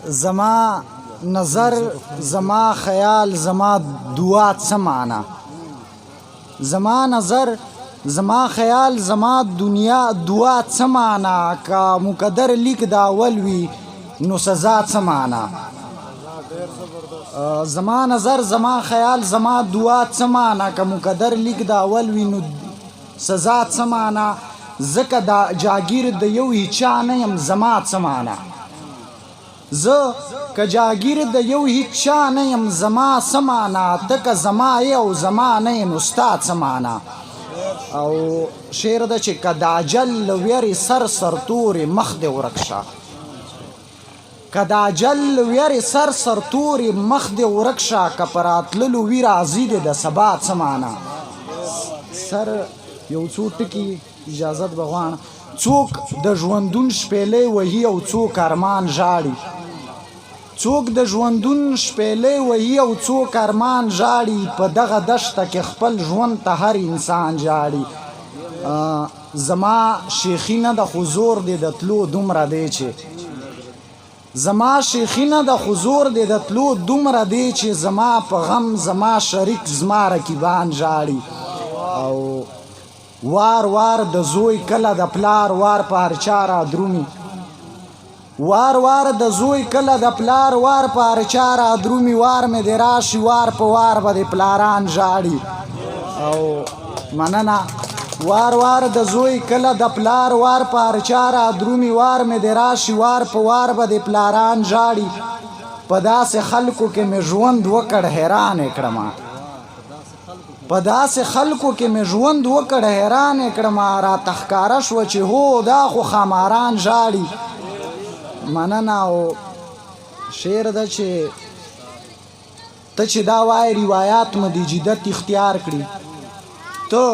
زما نظر زما خیال زما دعا څه معنا زما نظر زما خیال زما دنیا دعا څه معنا که مقدر لیک دا اول وي نو سزا څه معنا زما نظر زما خیال زما دعا څه معنا که مقدر لیک دا اول وي نو سزا څه معنا ځکه دا جاگیر د یو هیچا نه یم زما څه معنا زه که جاگیر د یو هیچا نه یم زما څه معنا ته که زما یې او زما نه یې نو ستا څه معنا او شعر ده چې که د اجل له ویرې سر سرتورې مخ دې ورک شه که د اجل له ویرې سر سرتورې مخ دې ورک شه که په راتللو وي راځي دې د سبا څه معنا سر یو څو ټکي اجازت به غواړم څوک د ژوندون شپېلۍ وهي او څوک ارمان ژاړي څوک د ژوندون شپېلۍ وهي او څوک ارمان ژاړي په دغه دشته کې خپل ژوند ته هر انسان ژاړي زما شیخي نه ده خو زور دی د تلو دومره دی چې زما شیخي نه ده خو زور دی د تلو دومره دی چې زما په غم زما شریک زما رقیبان ژاړي او وار وار د زوی کله د پلار وار په هر چا را درومي وار وار د زوی کله د پلار وار په هر چا را درومي وار مې د راشي وار په وار به د پلاران ژاړي او مننه وار وار د زوی کله د پلار وار په هر چا را درومي وار مې د راشي وار په وار به د پلاران ژاړي په داسې خلکو کې مې ژوند وکړ حیران یې کړمه په داسې خلکو کې مې ژوند وکړ حیران یې کړمه راته ښکاره شوه چې هو دا خو خماران ژاړي مننه او شعر ده چې ته چې دا وایې روایات مې د جدت اختیار کړي ته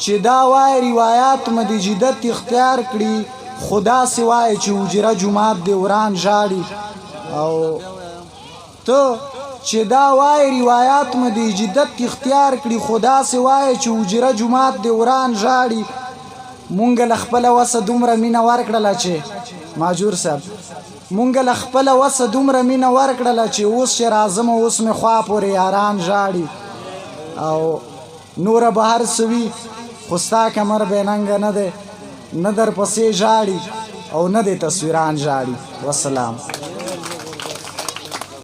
چې دا وایې روایات مې د جدت اختیار کړي خو داسې وایې چې حجره جومات دې وران ژاړي او ته چې دا وایې روایات مې د جدت اختیار کړي خو داسې وایې چې حجره جومات دې وران ژاړي مونږ له خپله وسه دومره مینه ورکړله چې ماجور صاحب مونږ له خپله وسه دومره مینه ورکړله چې اوس چې راځم اوس مې خوا پورې یاران ژاړي او نوره به هر څه وي خو ستا کمر بېننګه نه دی نه درپسې ژاړي او نه دې تصویران ژاړي والسلام